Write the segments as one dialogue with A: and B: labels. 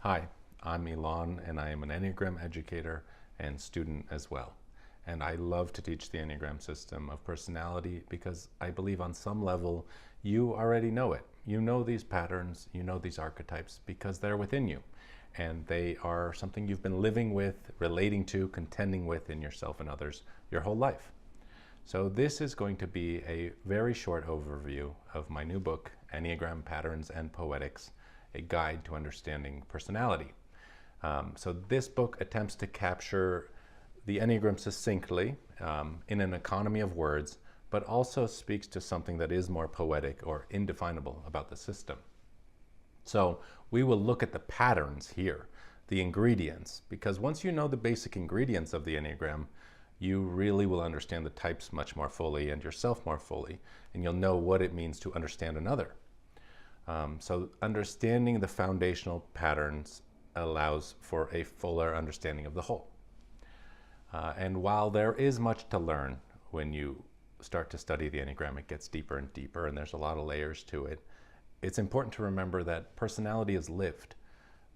A: Hi, I'm Elon, and I am an Enneagram educator and student as well. And I love to teach the Enneagram system of personality because I believe on some level you already know it. You know these patterns, you know these archetypes because they're within you. And they are something you've been living with, relating to, contending with in yourself and others your whole life. So this is going to be a very short overview of my new book, Enneagram Patterns and Poetics, a guide to understanding personality. So this book attempts to capture the Enneagram succinctly in an economy of words, but also speaks to something that is more poetic or indefinable about the system. So we will look at the patterns here, the ingredients, because once you know the basic ingredients of the Enneagram, you really will understand the types much more fully and yourself more fully, and you'll know what it means to understand another. So understanding the foundational patterns allows for a fuller understanding of the whole. And while there is much to learn when you start to study the Enneagram, it gets deeper and deeper, and there's a lot of layers to it. It's important to remember that personality is lived.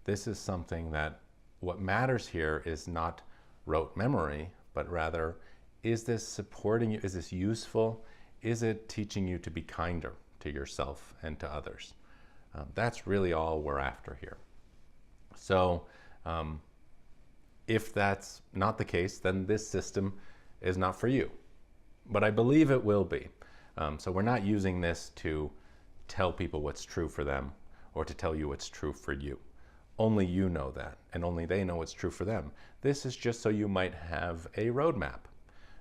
A: This is something that what matters here is not rote memory, but rather, is this supporting you? Is this useful? Is it teaching you to be kinder to yourself and to others? That's really all we're after here. So if that's not the case, then this system is not for you. But I believe it will be. So we're not using this to tell people what's true for them or to tell you what's true for you. Only you know that, and only they know what's true for them. This is just so you might have a roadmap.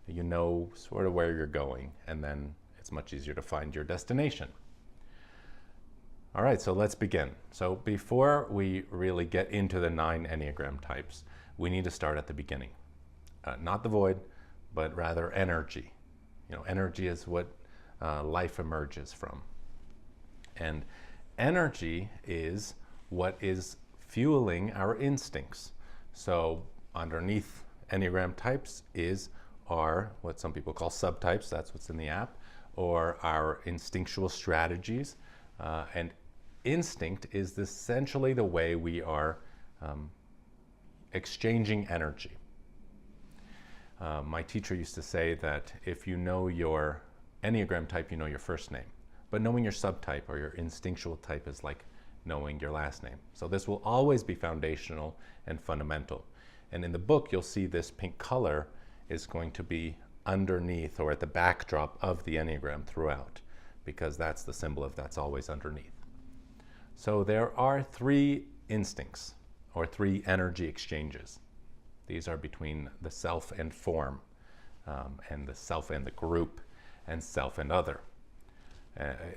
A: You know sort of where you're going, and then it's much easier to find your destination. All right, so let's begin. So before we really get into the 9 Enneagram types, we need to start at the beginning. Not the void, but rather energy. You know, energy is what life emerges from. And energy is what is fueling our instincts. So underneath Enneagram types are what some people call subtypes, that's what's in the app, or our instinctual strategies. And instinct is essentially the way we are exchanging energy. My teacher used to say that if you know your Enneagram type, you know your first name. But knowing your subtype or your instinctual type is like knowing your last name. So this will always be foundational and fundamental. And in the book, you'll see this pink color is going to be underneath or at the backdrop of the Enneagram throughout, because that's the symbol of that's always underneath. So there are 3 instincts or 3 energy exchanges. These are between the self and form, and the self and the group, and self and other.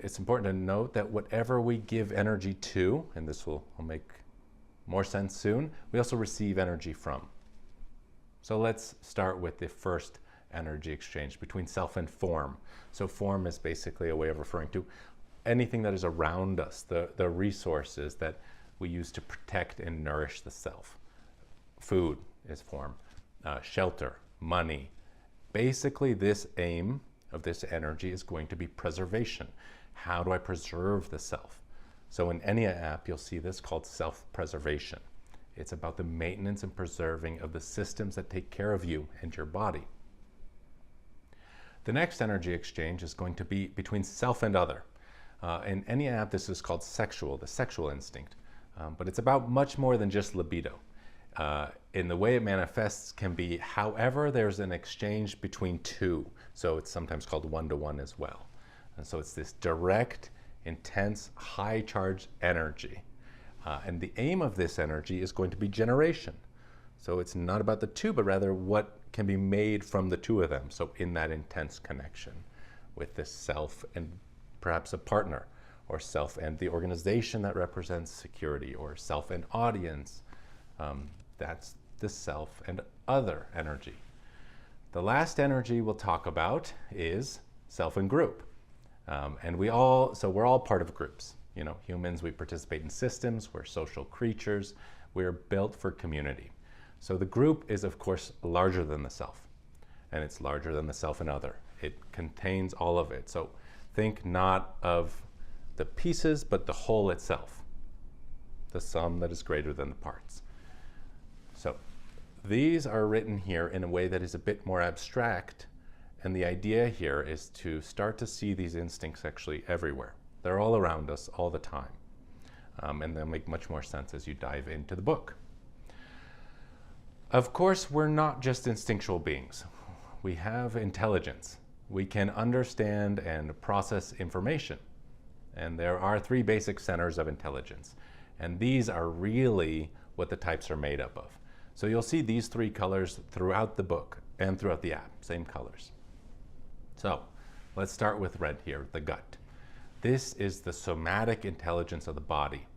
A: It's important to note that whatever we give energy to, and this will make more sense soon, we also receive energy from. So let's start with the first energy exchange between self and form. So form is basically a way of referring to anything that is around us, the resources that we use to protect and nourish the self. Food is form, shelter, money. Basically, this aim of this energy is going to be preservation. How do I preserve the self? So in EnneaApp, you'll see this called self-preservation. It's about the maintenance and preserving of the systems that take care of you and your body. The next energy exchange is going to be between self and other. In EnneaApp, this is called sexual, the sexual instinct. But it's about much more than just libido. In the way it manifests can be however there's an exchange between 2. So it's sometimes called one-to-one as well. And so it's this direct, intense, high-charged energy. And the aim of this energy is going to be generation. So it's not about the 2, but rather what can be made from the 2 of them. So in that intense connection with this self and perhaps a partner, or self and the organization that represents security, or self and audience. That's the self and other energy. The last energy we'll talk about is self and group. And we're all part of groups. You know, humans, we participate in systems, we're social creatures, we're built for community. So the group is, of course, larger than the self, and it's larger than the self and other. It contains all of it. So think not of the pieces, but the whole itself. the sum that is greater than the parts. So these are written here in a way that is a bit more abstract, and the idea here is to start to see these instincts actually everywhere. They're all around us all the time, and they'll make much more sense as you dive into the book. Of course, we're not just instinctual beings. We have intelligence. We can understand and process information. And there are 3 basic centers of intelligence. And these are really what the types are made up of. So you'll see these 3 colors throughout the book and throughout the app, same colors. So let's start with red here, the gut. This is the somatic intelligence of the body.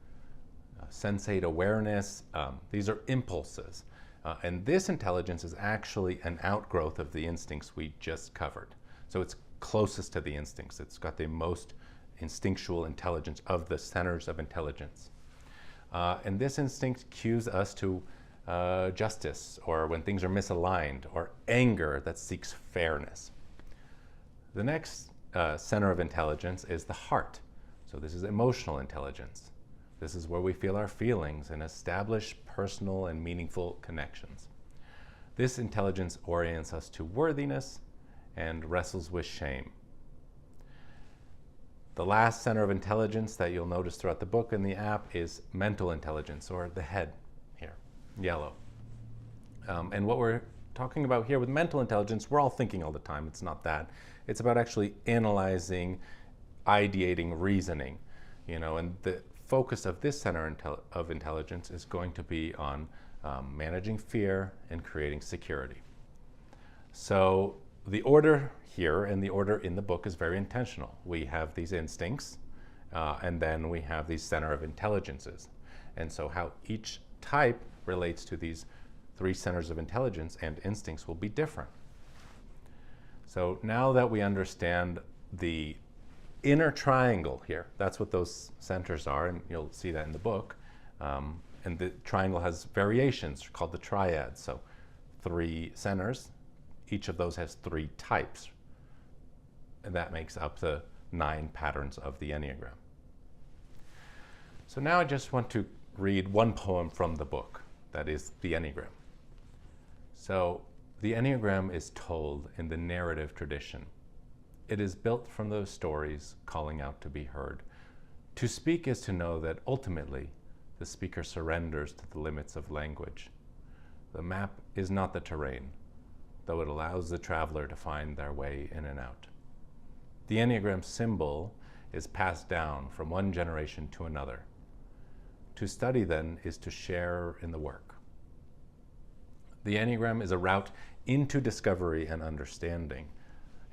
A: Sensate awareness, these are impulses. And this intelligence is actually an outgrowth of the instincts we just covered. So it's closest to the instincts. It's got the most instinctual intelligence of the centers of intelligence. And this instinct cues us to justice, or when things are misaligned, or anger that seeks fairness. The next center of intelligence is the heart. So this is emotional intelligence. This is where we feel our feelings and establish personal and meaningful connections. This intelligence orients us to worthiness and wrestles with shame. The last center of intelligence that you'll notice throughout the book and the app is mental intelligence, or the head here, yellow. And what we're talking about here with mental intelligence, we're all thinking all the time. It's not that. It's about actually analyzing, ideating, reasoning, and the focus of this center of intelligence is going to be on managing fear and creating security. So the order here and the order in the book is very intentional. We have these instincts, and then we have these center of intelligences. And so how each type relates to these 3 centers of intelligence and instincts will be different. So now that we understand the inner triangle here, that's what those centers are, and you'll see that in the book. And the triangle has variations called the triad. So 3 centers, each of those has 3 types. And that makes up the 9 patterns of the Enneagram. So now I just want to read one poem from the book, that is the Enneagram. So the Enneagram is told in the narrative tradition. It is built from those stories calling out to be heard. To speak is to know that ultimately the speaker surrenders to the limits of language. The map is not the terrain, though it allows the traveler to find their way in and out. The Enneagram symbol is passed down from one generation to another. To study, then, is to share in the work. The Enneagram is a route into discovery and understanding,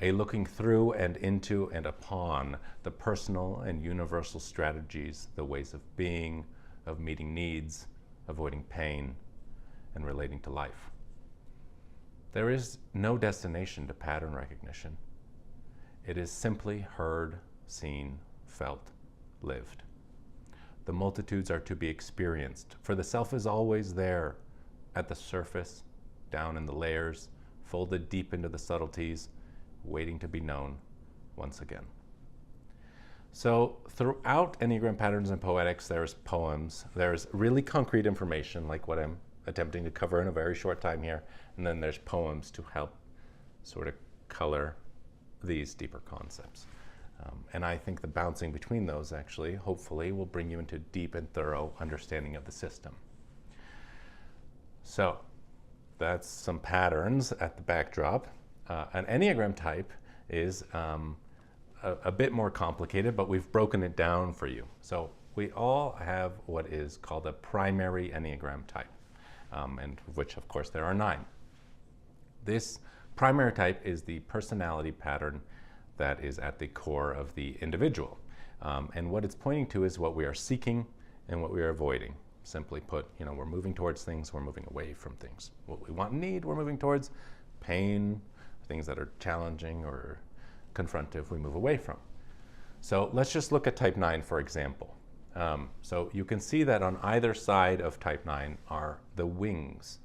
A: a looking through and into and upon the personal and universal strategies, the ways of being, of meeting needs, avoiding pain, and relating to life. There is no destination to pattern recognition. It is simply heard, seen, felt, lived. The multitudes are to be experienced, for the self is always there, at the surface, down in the layers, folded deep into the subtleties, waiting to be known once again. So throughout Enneagram Patterns and Poetics, there's poems, there's really concrete information, like what I'm attempting to cover in a very short time here, and then there's poems to help sort of color these deeper concepts. And I think the bouncing between those actually, hopefully, will bring you into deep and thorough understanding of the system. So that's some patterns at the backdrop. An Enneagram type is a bit more complicated, but we've broken it down for you. So we all have what is called a primary Enneagram type, and of which, of course, there are 9. This primary type is the personality pattern that is at the core of the individual. And what it's pointing to is what we are seeking and what we are avoiding. Simply put, we're moving towards things, we're moving away from things. What we want and need, we're moving towards. Pain, things that are challenging or confrontive, we move away from. So let's just look at type 9, for example. So you can see that on either side of type 9 are the wings.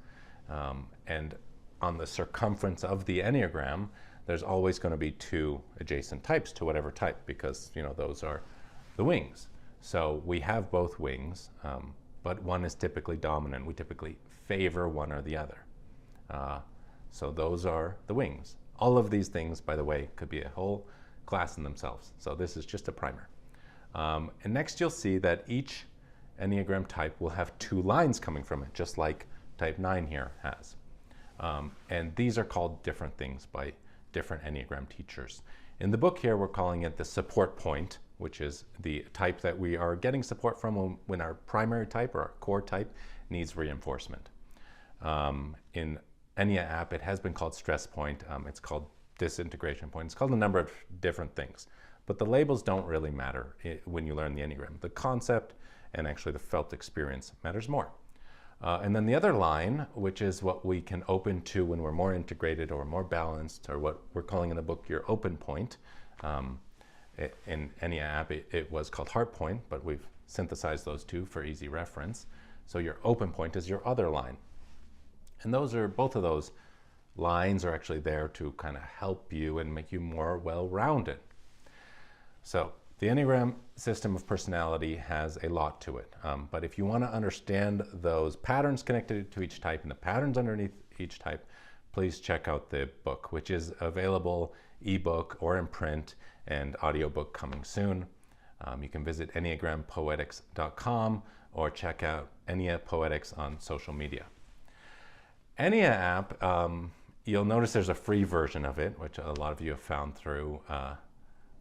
A: And on the circumference of the Enneagram, there's always going to be 2 adjacent types to whatever type, because those are the wings. So we have both wings, but one is typically dominant. We typically favor one or the other. So those are the wings. All of these things, by the way, could be a whole class in themselves. So this is just a primer. And next you'll see that each Enneagram type will have 2 lines coming from it, just like type 9 here has. And these are called different things by different Enneagram teachers. In the book here, we're calling it the support point, which is the type that we are getting support from when our primary type or our core type needs reinforcement. In EnneaApp, it has been called stress point. It's called disintegration point. It's called a number of different things. But the labels don't really matter when you learn the Enneagram. The concept and actually the felt experience matters more. And then the other line, which is what we can open to when we're more integrated or more balanced, or what we're calling in the book your open point. In EnneaApp, it was called heart point, but we've synthesized those two for easy reference. So your open point is your other line. And both of those lines are actually there to kind of help you and make you more well-rounded. So the Enneagram system of personality has a lot to it. But if you want to understand those patterns connected to each type and the patterns underneath each type, please check out the book, which is available ebook or in print, and audiobook coming soon. You can visit EnneagramPoetics.com or check out Poetics on social media. EnneaApp, you'll notice there's a free version of it, which a lot of you have found through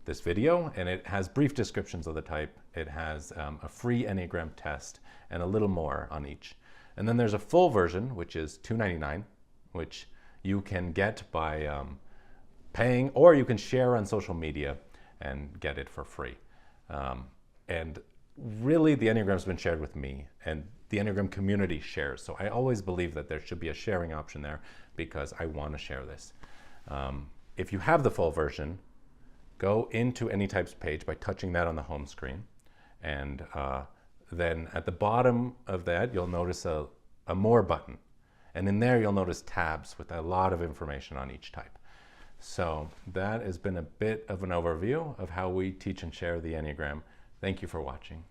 A: this video, and it has brief descriptions of the type. It has a free Enneagram test and a little more on each. And then there's a full version, which is $2.99, which you can get by paying, or you can share on social media and get it for free. And really, the Enneagram's been shared with me, and the Enneagram community shares. So I always believe that there should be a sharing option there because I want to share this. If you have the full version, go into Anytype's page by touching that on the home screen. And then at the bottom of that, you'll notice a More button. And in there, you'll notice tabs with a lot of information on each type. So that has been a bit of an overview of how we teach and share the Enneagram. Thank you for watching.